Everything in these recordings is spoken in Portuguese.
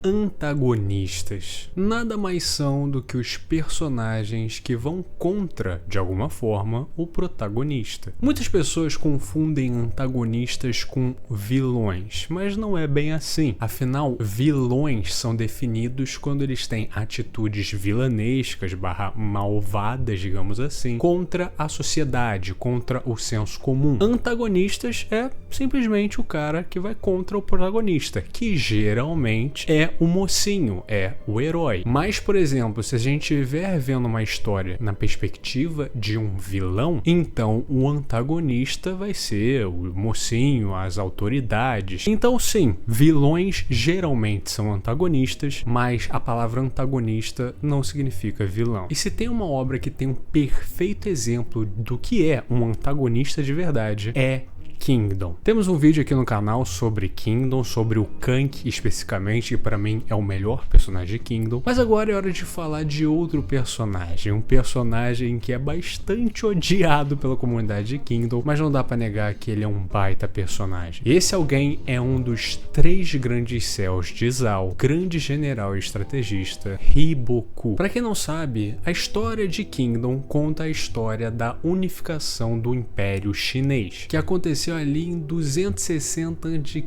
Antagonistas nada mais são do que os personagens que vão contra, de alguma forma, o protagonista. Muitas pessoas confundem antagonistas com vilões, mas não é bem assim. Afinal, vilões são definidos quando eles têm atitudes vilanescas / malvadas, digamos assim, contra a sociedade, contra o senso comum. Antagonistas é simplesmente o cara que vai contra o protagonista, que geralmente é o mocinho, é o herói. Mas, por exemplo, se a gente estiver vendo uma história na perspectiva de um vilão, então o antagonista vai ser o mocinho, as autoridades. Então, sim, vilões geralmente são antagonistas, mas a palavra antagonista não significa vilão. E se tem uma obra que tem um perfeito exemplo do que é um antagonista de verdade, é Kingdom. Temos um vídeo aqui no canal sobre Kingdom, sobre o Kank especificamente, que para mim é o melhor personagem de Kingdom. Mas agora é hora de falar de outro personagem, um personagem que é bastante odiado pela comunidade de Kingdom, mas não dá pra negar que ele é um baita personagem. Esse alguém é um dos 3 grandes céus de Zal, grande general e estrategista, Hiboku. Pra quem não sabe, a história de Kingdom conta a história da unificação do Império Chinês, que aconteceu ali em 260 a.C.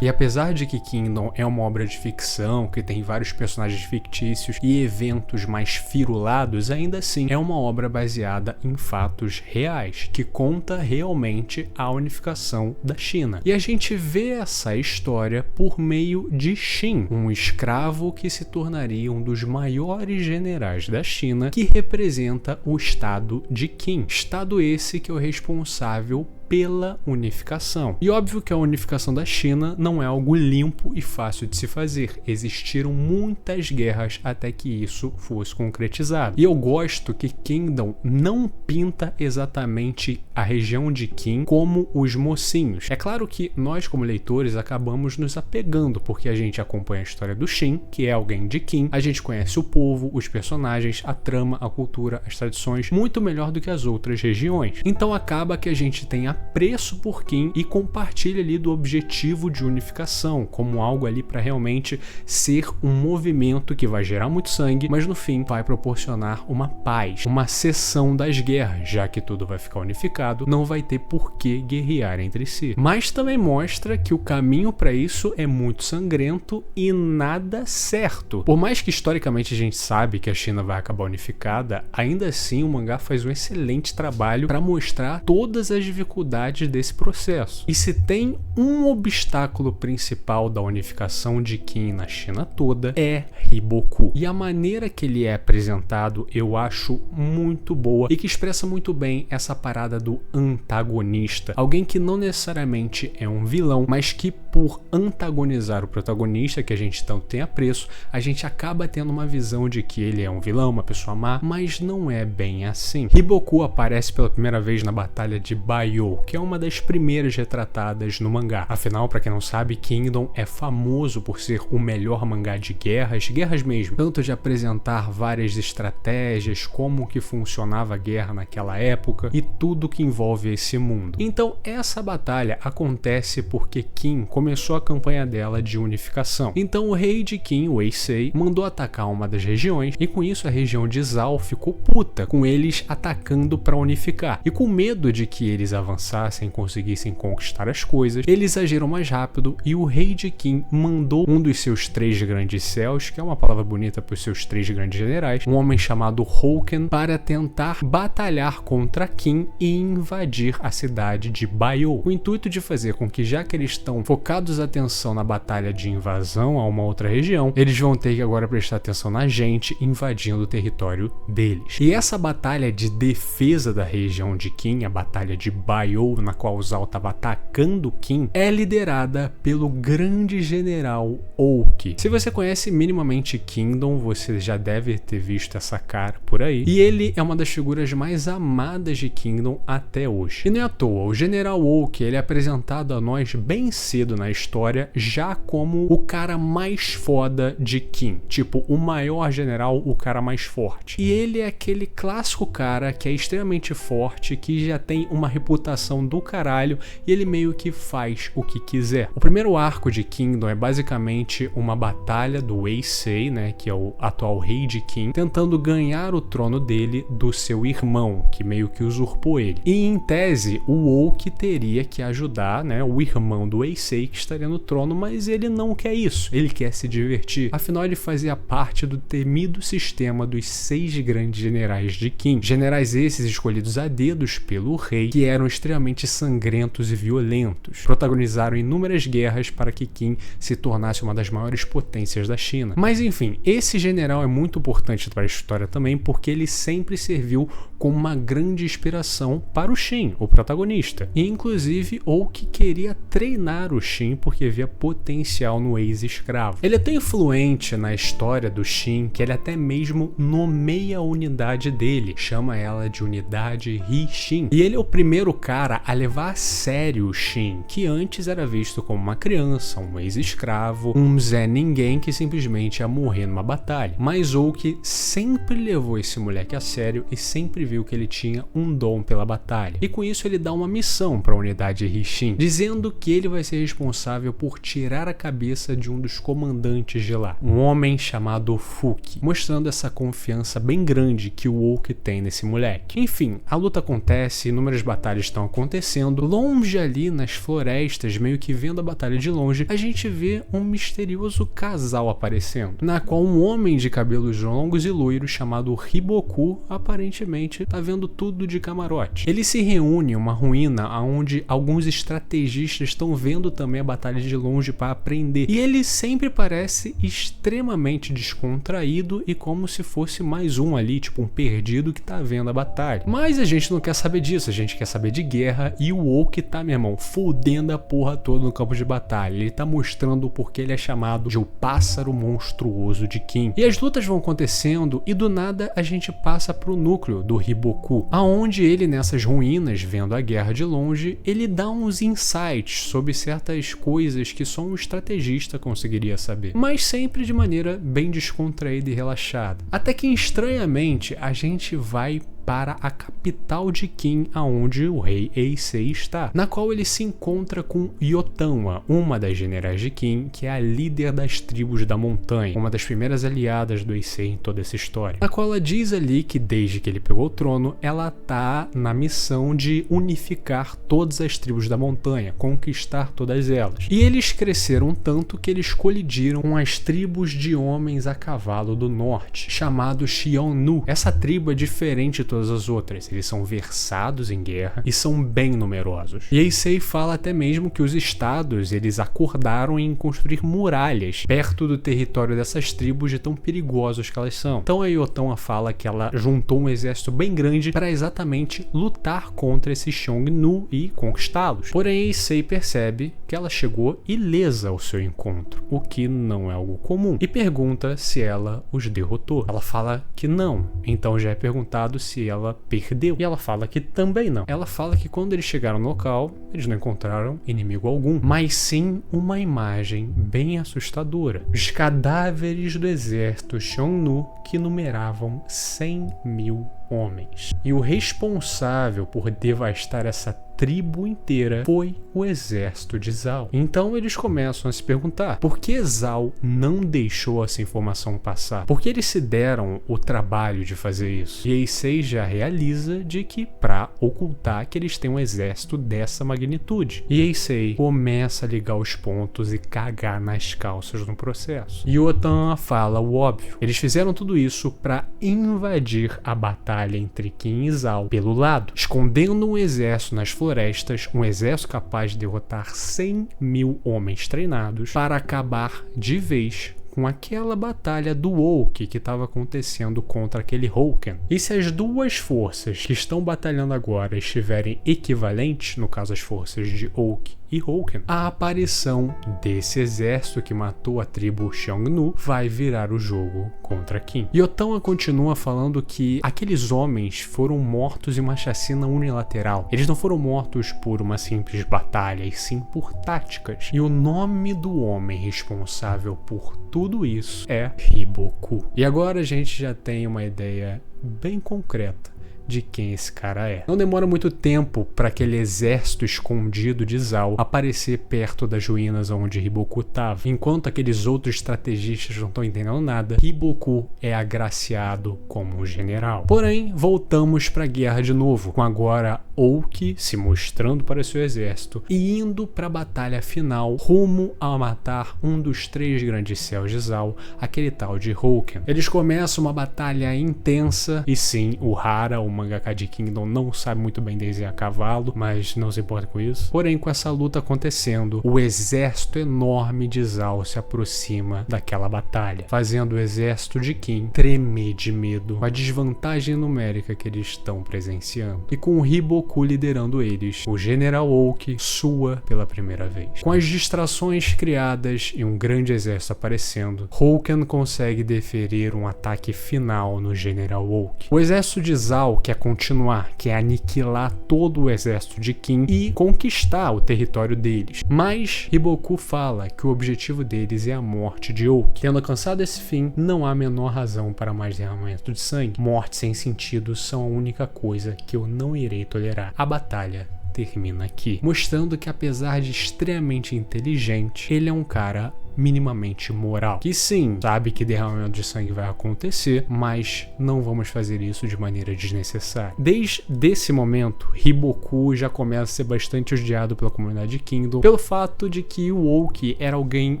E apesar de que Kingdom é uma obra de ficção, que tem vários personagens fictícios e eventos mais firulados, ainda assim é uma obra baseada em fatos reais, que conta realmente a unificação da China. E a gente vê essa história por meio de Xin, um escravo que se tornaria um dos maiores generais da China, que representa o estado de Qin. Estado esse que é o responsável pela unificação. E óbvio que a unificação da China não é algo limpo e fácil de se fazer. Existiram muitas guerras até que isso fosse concretizado. E eu gosto que Kingdom não pinta exatamente a região de Qin como os mocinhos. É claro que nós, como leitores, acabamos nos apegando, porque a gente acompanha a história do Xin, que é alguém de Qin, a gente conhece o povo, os personagens, a trama, a cultura, as tradições, muito melhor do que as outras regiões. Então acaba que a gente tem apreço por Qin e compartilha ali do objetivo de unificação, como algo ali para realmente ser um movimento que vai gerar muito sangue, mas no fim vai proporcionar uma paz, uma cessão das guerras, já que tudo vai ficar unificado, não vai ter por que guerrear entre si. Mas também mostra que o caminho para isso é muito sangrento e nada certo. Por mais que historicamente a gente sabe que a China vai acabar unificada, ainda assim o mangá faz um excelente trabalho para mostrar todas as dificuldades desse processo. E se tem um obstáculo principal da unificação de Qin na China toda, é Hiboku. E a maneira que ele é apresentado eu acho muito boa e que expressa muito bem essa parada do antagonista. Alguém que não necessariamente é um vilão, mas que por antagonizar o protagonista, que a gente tanto tem apreço, a gente acaba tendo uma visão de que ele é um vilão, uma pessoa má, mas não é bem assim. Hiboku aparece pela primeira vez na Batalha de Baiou, que é uma das primeiras retratadas no mangá. Afinal, pra quem não sabe, Kingdom é famoso por ser o melhor mangá de guerras mesmo, tanto de apresentar várias estratégias, como que funcionava a guerra naquela época e tudo que envolve esse mundo. Então, essa batalha acontece porque Qin começou a campanha dela de unificação. Então, o rei de Qin, o Eisei, mandou atacar uma das regiões e com isso a região de Zal ficou puta, com eles atacando para unificar. E com medo de que eles avançassem, conseguissem conquistar as coisas, eles agiram mais rápido e o rei de Qin mandou um dos seus 3 grandes céus, que é uma palavra bonita para os seus 3 grandes generais, um homem chamado Houken, para tentar batalhar contra Qin e invadir a cidade de Baiou. O intuito de fazer com que, já que eles estão focados a atenção na batalha de invasão a uma outra região, eles vão ter que agora prestar atenção na gente invadindo o território deles. E essa batalha de defesa da região de Qin, a batalha de Baiou, na qual Zal estava atacando Qin, é liderada pelo grande general Oki. Se você conhece minimamente Kingdom, você já deve ter visto essa cara por aí. E ele é uma das figuras mais amadas de Kingdom até hoje. E não é à toa, o general Oki, ele é apresentado a nós bem cedo conhecido na história já como o cara mais foda de Qin, tipo, o maior general, o cara mais forte. E ele é aquele clássico cara que é extremamente forte, que já tem uma reputação do caralho e ele meio que faz o que quiser. O primeiro arco de Kingdom é basicamente uma batalha do Wei Sei, né, que é o atual rei de Qin, tentando ganhar o trono dele do seu irmão, que meio que usurpou ele. E em tese, o Woke teria que ajudar, né, o irmão do Wei Sei que estaria no trono, mas ele não quer isso, ele quer se divertir. Afinal, ele fazia parte do temido sistema dos 6 grandes generais de Qin. Generais esses escolhidos a dedos pelo rei, que eram extremamente sangrentos e violentos. Protagonizaram inúmeras guerras para que Qin se tornasse uma das maiores potências da China. Mas enfim, esse general é muito importante para a história também porque ele sempre serviu como uma grande inspiração para o Shin, o protagonista. E inclusive Oak queria treinar o Shin porque via potencial no ex-escravo. Ele é tão influente na história do Shin que ele até mesmo nomeia a unidade dele, chama ela de unidade Hi-Shin. E ele é o primeiro cara a levar a sério o Shin, que antes era visto como uma criança, um ex-escravo, um Zé Ninguém que simplesmente ia morrer numa batalha. Mas Oak sempre levou esse moleque a sério e sempre viu que ele tinha um dom pela batalha. E com isso ele dá uma missão para a unidade Hi-Shin, dizendo que ele vai ser responsável por tirar a cabeça de um dos comandantes de lá, um homem chamado Fuki, mostrando essa confiança bem grande que o Oak tem nesse moleque. Enfim, a luta acontece, inúmeras batalhas estão acontecendo. Longe ali nas florestas, meio que vendo a batalha de longe, a gente vê um misterioso casal aparecendo, na qual um homem de cabelos longos e loiros chamado Hiboku aparentemente tá vendo tudo de camarote. Ele se reúne em uma ruína onde alguns estrategistas estão vendo também a batalha de longe para aprender. E ele sempre parece extremamente descontraído e como se fosse mais um ali, tipo um perdido que tá vendo a batalha. Mas a gente não quer saber disso, a gente quer saber de guerra e o Oak tá, meu irmão, fudendo a porra toda no campo de batalha. Ele tá mostrando o porquê ele é chamado de o pássaro monstruoso de Qin. E as lutas vão acontecendo e do nada a gente passa pro núcleo do Hiboku, aonde ele nessas ruínas, vendo a guerra de longe, ele dá uns insights sobre certas coisas que só um estrategista conseguiria saber, mas sempre de maneira bem descontraída e relaxada. Até que estranhamente a gente vai para a capital de Qin, aonde o rei Eisei está, na qual ele se encontra com Yotanwa, uma das generais de Qin, que é a líder das tribos da montanha, uma das primeiras aliadas do Eisei em toda essa história, na qual ela diz ali que desde que ele pegou o trono, ela tá na missão de unificar todas as tribos da montanha, conquistar todas elas. E eles cresceram tanto que eles colidiram com as tribos de homens a cavalo do norte, chamados Xiongnu. Essa tribo é diferente de todas as outras, eles são versados em guerra e são bem numerosos. E Eisei fala até mesmo que os estados eles acordaram em construir muralhas perto do território dessas tribos de tão perigosos que elas são. Então a Yotanwa fala que ela juntou um exército bem grande para exatamente lutar contra esses Xiongnu e conquistá-los. Porém Eisei percebe que ela chegou ilesa ao seu encontro, o que não é algo comum, e pergunta se ela os derrotou. Ela fala que não, então já é perguntado se ela perdeu, e ela fala que também não. Ela fala que quando eles chegaram no local, eles não encontraram inimigo algum, mas sim uma imagem bem assustadora. Os cadáveres do exército Xiongnu que numeravam 100.000 homens. E o responsável por devastar essa tribo inteira foi o exército de Zhao. Então eles começam a se perguntar por que Zhao não deixou essa informação passar? Por que eles se deram o trabalho de fazer isso? E Eisei já realiza de que para ocultar que eles têm um exército dessa magnitude. E Eisei começa a ligar os pontos e cagar nas calças no processo. Yotanwa fala o óbvio. Eles fizeram tudo isso para invadir a batalha entre Qin e Zhao pelo lado, escondendo um exército nas florestas, um exército capaz de derrotar 100.000 homens treinados para acabar de vez com aquela batalha do Woke que estava acontecendo contra aquele Houken. E se as duas forças que estão batalhando agora estiverem equivalentes, no caso as forças de Oak e Houken. A aparição desse exército que matou a tribo Xiongnu vai virar o jogo contra Qin. E Otama continua falando que aqueles homens foram mortos em uma chacina unilateral. Eles não foram mortos por uma simples batalha, e sim por táticas. E o nome do homem responsável por tudo isso é Hiboku. E agora a gente já tem uma ideia bem concreta de quem esse cara é. Não demora muito tempo para aquele exército escondido de Zhao aparecer perto das ruínas onde Hiboku estava. Enquanto aqueles outros estrategistas não estão entendendo nada, Hiboku é agraciado como um general. Porém, voltamos para a guerra de novo, com agora Oki se mostrando para seu exército e indo para a batalha final rumo a matar um dos 3 grandes céus de Zhao, aquele tal de Houken. Eles começam uma batalha intensa e sim, o Hara, o mangaka de Kingdom, não sabe muito bem desenhar cavalo, mas não se importa com isso. Porém, com essa luta acontecendo, o exército enorme de Zhao se aproxima daquela batalha, fazendo o exército de Qin tremer de medo com a desvantagem numérica que eles estão presenciando. E com o Hiboku liderando eles, o General Oki sua pela primeira vez. Com as distrações criadas e um grande exército aparecendo, Houken consegue deferir um ataque final no General Oki. O exército de Zhao quer continuar, quer aniquilar todo o exército de Qin e conquistar o território deles. Mas Hiboku fala que o objetivo deles é a morte de Oki. Tendo alcançado esse fim, não há a menor razão para mais derramamento de sangue. Mortes sem sentido são a única coisa que eu não irei tolerar. A batalha termina aqui, mostrando que apesar de extremamente inteligente, ele é um cara minimamente moral. Que sim, sabe que derramamento de sangue vai acontecer, mas não vamos fazer isso de maneira desnecessária. Desde esse momento, Hiboku já começa a ser bastante odiado pela comunidade de Kingdom pelo fato de que o Oki era alguém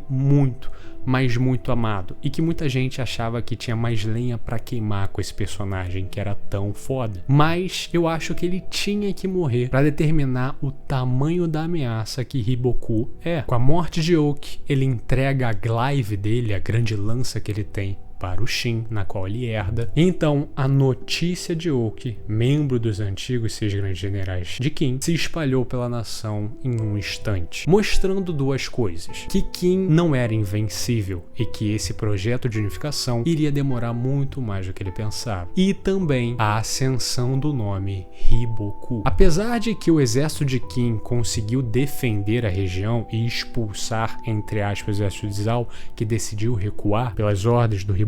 muito, mas muito amado, e que muita gente achava que tinha mais lenha pra queimar com esse personagem que era tão foda. Mas eu acho que ele tinha que morrer pra determinar o tamanho da ameaça que Hiboku é. Com a morte de Oki, ele entrega a glaive dele, a grande lança que ele tem, para o Shin, na qual ele herda. Então, a notícia de Oki, membro dos antigos 6 grandes generais de Qin, se espalhou pela nação em um instante, mostrando duas coisas: que Qin não era invencível e que esse projeto de unificação iria demorar muito mais do que ele pensava, e também a ascensão do nome Hiboku. Apesar de que o exército de Qin conseguiu defender a região e expulsar, entre aspas, o exército de Zhao, que decidiu recuar pelas ordens do Hiboku,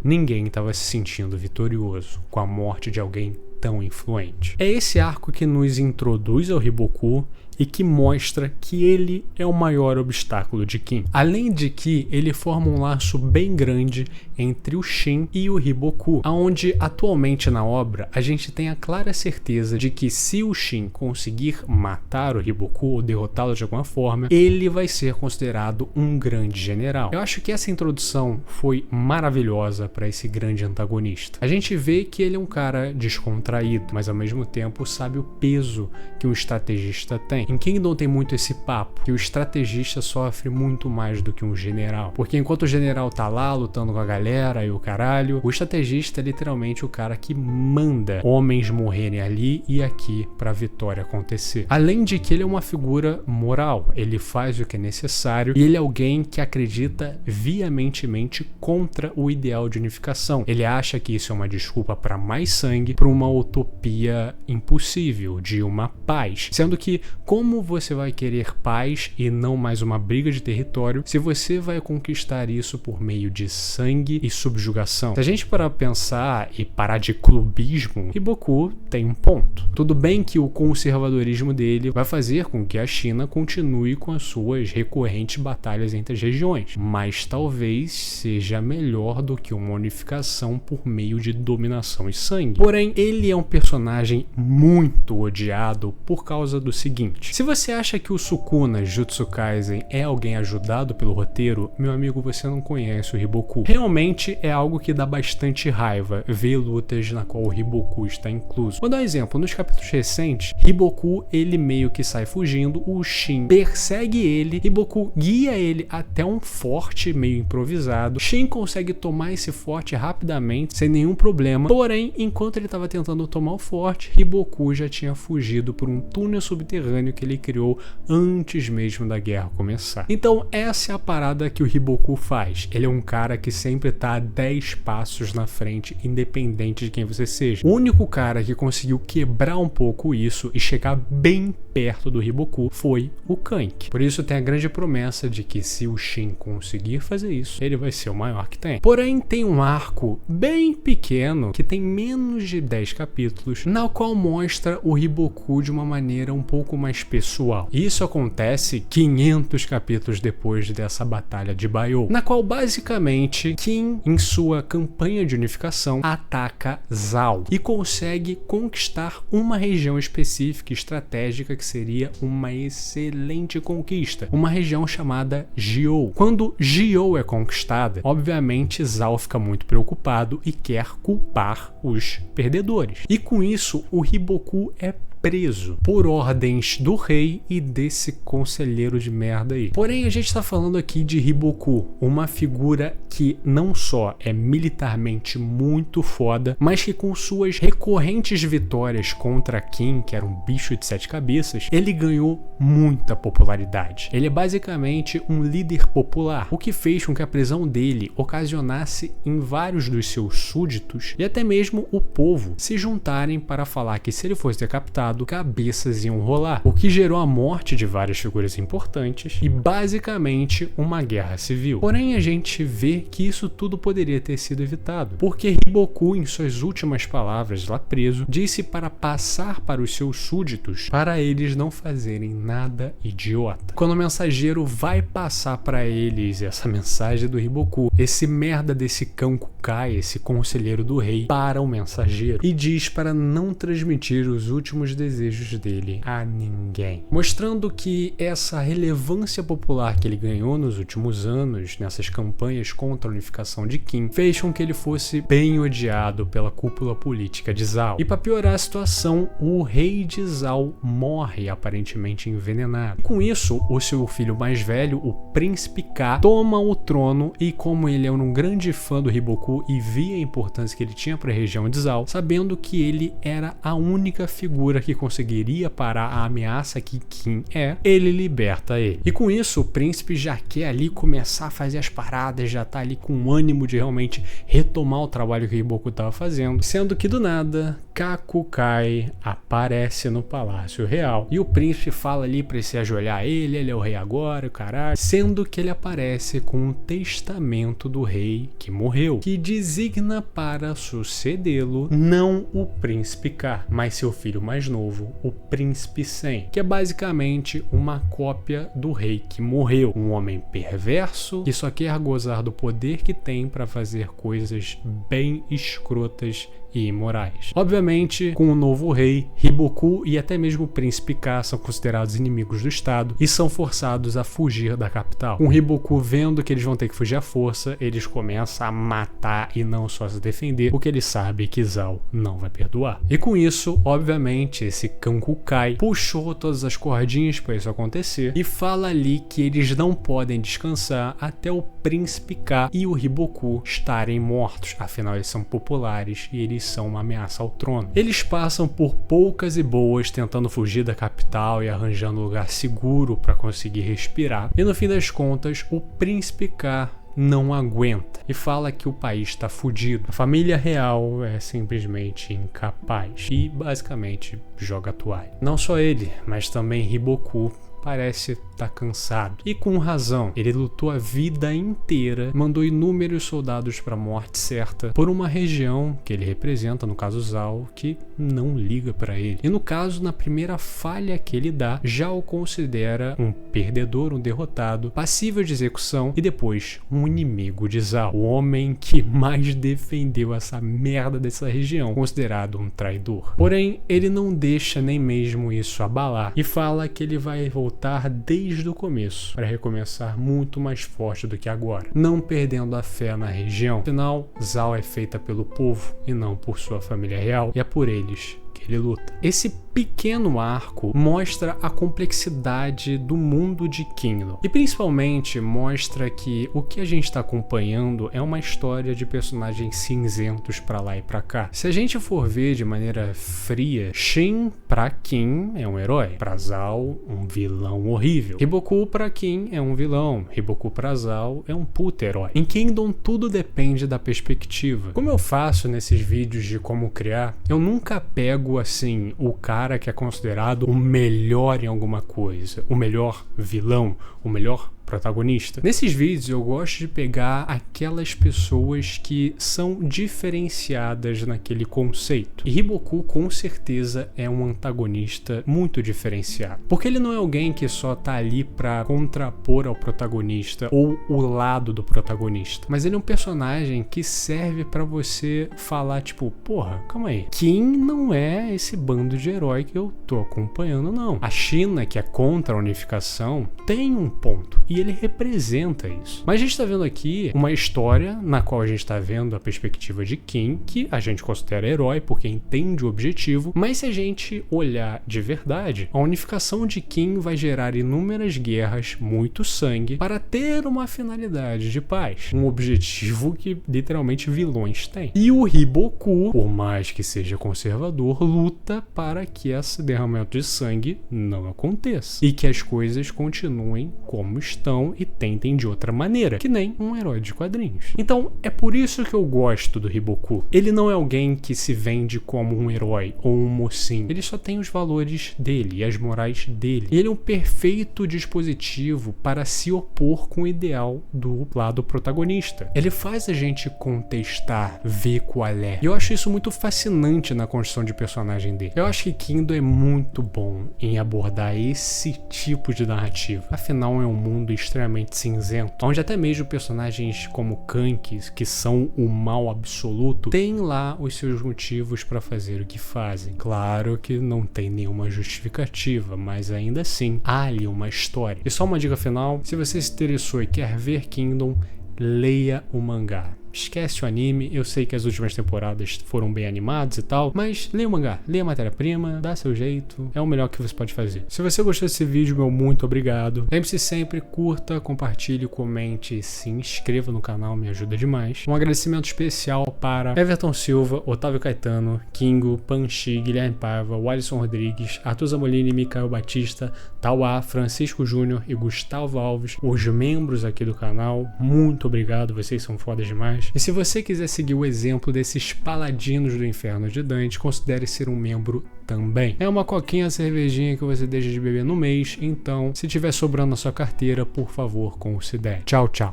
ninguém estava se sentindo vitorioso com a morte de alguém tão influente. É esse arco que nos introduz ao Hiboku e que mostra que ele é o maior obstáculo de Qin. Além de que ele forma um laço bem grande entre o Shin e o Hiboku, onde atualmente na obra a gente tem a clara certeza de que se o Shin conseguir matar o Hiboku ou derrotá-lo de alguma forma, ele vai ser considerado um grande general. Eu acho que essa introdução foi maravilhosa para esse grande antagonista. A gente vê que ele é um cara descontraído, mas ao mesmo tempo sabe o peso que um estrategista tem. Em Kingdom tem muito esse papo, que o estrategista sofre muito mais do que um general. Porque enquanto o general tá lá lutando com a galera e o caralho, o estrategista é literalmente o cara que manda homens morrerem ali e aqui pra vitória acontecer. Além de que ele é uma figura moral, ele faz o que é necessário e ele é alguém que acredita veementemente contra o ideal de unificação. Ele acha que isso é uma desculpa para mais sangue, para uma utopia impossível, de uma paz. Sendo que como você vai querer paz e não mais uma briga de território se você vai conquistar isso por meio de sangue e subjugação? Se a gente parar pra pensar e parar de clubismo, Hiboku tem um ponto. Tudo bem que o conservadorismo dele vai fazer com que a China continue com as suas recorrentes batalhas entre as regiões, mas talvez seja melhor do que uma unificação por meio de dominação e sangue. Porém, ele é um personagem muito odiado por causa do seguinte: se você acha que o Sukuna Jutsu Kaisen é alguém ajudado pelo roteiro, meu amigo, você não conhece o Hiboku. Realmente é algo que dá bastante raiva ver lutas na qual o Hiboku está incluso. Vou dar um exemplo: nos capítulos recentes, Hiboku ele meio que sai fugindo, o Shin persegue ele, Hiboku guia ele até um forte meio improvisado, Shin consegue tomar esse forte rapidamente, sem nenhum problema, porém, enquanto ele estava tentando tomar o forte, Hiboku já tinha fugido por um túnel subterrâneo que ele criou antes mesmo da guerra começar. Então essa é a parada que o Hiboku faz. Ele é um cara que sempre tá 10 passos na frente, independente de quem você seja. O único cara que conseguiu quebrar um pouco isso e chegar bem perto do Hiboku foi o Kank. Por isso tem a grande promessa de que se o Shin conseguir fazer isso, ele vai ser o maior que tem. Porém, tem um arco bem pequeno, que tem menos de 10 capítulos, na qual mostra o Hiboku de uma maneira um pouco mais pessoal. Isso acontece 500 capítulos depois dessa batalha de Baiou, na qual basicamente Kin, em sua campanha de unificação, ataca Zal e consegue conquistar uma região específica e estratégica que seria uma excelente conquista, uma região chamada Jiou. Quando Jiou é conquistada, obviamente Zal fica muito preocupado e quer culpar os perdedores. E com isso, o Hiboku é preso por ordens do rei e desse conselheiro de merda aí. Porém, a gente tá falando aqui de Hiboku, uma figura que não só é militarmente muito foda, mas que com suas recorrentes vitórias contra Kin, que era um bicho de 7 cabeças, ele ganhou muita popularidade. Ele é basicamente um líder popular, o que fez com que a prisão dele ocasionasse em vários dos seus súditos e até mesmo o povo se juntarem para falar que se ele fosse decapitado, cabeças iam rolar, o que gerou a morte de várias figuras importantes e basicamente uma guerra civil. Porém, a gente vê que isso tudo poderia ter sido evitado, porque Hiboku, em suas últimas palavras lá preso, disse para passar para os seus súditos para eles não fazerem nada idiota. Quando o mensageiro vai passar para eles essa mensagem do Hiboku, esse merda desse cão Kukai, esse conselheiro do rei, para o mensageiro e diz para não transmitir os últimos desejos dele a ninguém, mostrando que essa relevância popular que ele ganhou nos últimos anos nessas campanhas contra a unificação de Kin fez com que ele fosse bem odiado pela cúpula política de Zal. E para piorar a situação, o rei de Zal morre aparentemente envenenado. Com isso, o seu filho mais velho, o príncipe K, toma o trono e, como ele é um grande fã do Hiboku e via a importância que ele tinha para a região de Zal, sabendo que ele era a única figura que conseguiria parar a ameaça que Kin é, ele liberta ele. E com isso, o príncipe já quer ali começar a fazer as paradas, já tá ali com o ânimo de realmente retomar o trabalho que o Hiboku estava fazendo, sendo que do nada, Kakukai aparece no Palácio Real e o príncipe fala ali pra ele se ajoelhar a ele é o rei agora, o caralho, sendo que ele aparece com um testamento do rei que morreu, que designa para sucedê-lo não o príncipe K, mas seu filho mais novo, o príncipe Sen, que é basicamente uma cópia do rei que morreu, um homem perverso que só quer gozar do poder que tem para fazer coisas bem escrotas e imorais. Obviamente, com o novo rei, Hiboku e até mesmo o príncipe K são considerados inimigos do Estado e são forçados a fugir da capital. Com Hiboku vendo que eles vão ter que fugir à força, eles começam a matar e não só se defender, porque ele sabe que Zal não vai perdoar. E com isso, obviamente, esse Kankukai puxou todas as cordinhas para isso acontecer e fala ali que eles não podem descansar até o príncipe K e o Hiboku estarem mortos, afinal eles são populares e eles são uma ameaça ao trono. Eles passam por poucas e boas tentando fugir da capital e arranjando um lugar seguro para conseguir respirar, e no fim das contas o príncipe K não aguenta e fala que o país está fudido. A família real é simplesmente incapaz e basicamente joga a toalha. Não só ele, mas também Hiboku parece estar cansado. E com razão, ele lutou a vida inteira, mandou inúmeros soldados para a morte certa por uma região que ele representa, no caso Zal, que não liga para ele. E no caso, na primeira falha que ele dá, já o considera um perdedor, um derrotado, passível de execução e depois um inimigo de Zal, o homem que mais defendeu essa merda dessa região, considerado um traidor. Porém, ele não deixa nem mesmo isso abalar e fala que ele vai voltar desde o começo para recomeçar muito mais forte do que agora, não perdendo a fé na região. Afinal, Zal é feita pelo povo e não por sua família real, e é por eles que que ele luta. Esse pequeno arco mostra a complexidade do mundo de Kingdom e principalmente mostra que o que a gente está acompanhando é uma história de personagens cinzentos pra lá e pra cá. Se a gente for ver de maneira fria, Shin pra Kim é um herói, pra Zhao um vilão horrível, Hiboku pra Kim é um vilão, Hiboku pra Zhao é um puta herói. Em Kingdom tudo depende da perspectiva. Como eu faço nesses vídeos de como criar, eu nunca pego assim o cara que é considerado o melhor em alguma coisa, o melhor vilão, o melhor protagonista. Nesses vídeos eu gosto de pegar aquelas pessoas que são diferenciadas naquele conceito. E Hiboku com certeza é um antagonista muito diferenciado. Porque ele não é alguém que só tá ali pra contrapor ao protagonista ou o lado do protagonista. Mas ele é um personagem que serve pra você falar tipo, porra, calma aí. Kim não é esse bando de herói que eu tô acompanhando, não. A China, que é contra a unificação, tem um ponto. E ele representa isso. Mas a gente está vendo aqui uma história na qual a gente está vendo a perspectiva de Kim, que a gente considera herói porque entende o objetivo, mas se a gente olhar de verdade, a unificação de Kim vai gerar inúmeras guerras, muito sangue, para ter uma finalidade de paz. Um objetivo que literalmente vilões têm. E o Hiboku, por mais que seja conservador, luta para que esse derramamento de sangue não aconteça. E que as coisas continuem como estão e tentem de outra maneira, que nem um herói de quadrinhos. Então, é por isso que eu gosto do Hiboku. Ele não é alguém que se vende como um herói ou um mocinho. Ele só tem os valores dele e as morais dele. E ele é um perfeito dispositivo para se opor com o ideal do lado protagonista. Ele faz a gente contestar, ver qual é. E eu acho isso muito fascinante na construção de personagem dele. Eu acho que Kingdom é muito bom em abordar esse tipo de narrativa. Afinal, é um mundo extremamente cinzento, onde até mesmo personagens como Kanki, que são o mal absoluto, têm lá os seus motivos para fazer o que fazem. Claro que não tem nenhuma justificativa, mas ainda assim há ali uma história. E só uma dica final, se você se interessou e quer ver Kingdom, leia o mangá. Esquece o anime, eu sei que as últimas temporadas foram bem animadas e tal, mas leia o mangá, leia a matéria-prima, dá seu jeito, é o melhor que você pode fazer. Se você gostou desse vídeo, meu muito obrigado. Lembre-se sempre, curta, compartilhe, comente e se inscreva no canal, me ajuda demais. Um agradecimento especial para Everton Silva, Otávio Caetano, Kingo, Panchi, Guilherme Paiva, Walisson Rodrigues, Arthur Zamolini, Micael Batista, Tauá, Francisco Júnior e Gustavo Alves, os membros aqui do canal. Muito obrigado, vocês são fodas demais. E se você quiser seguir o exemplo desses paladinos do inferno de Dante, considere ser um membro também. É uma coquinha, cervejinha que você deixa de beber no mês, então se tiver sobrando na sua carteira, por favor, considere. Tchau, tchau.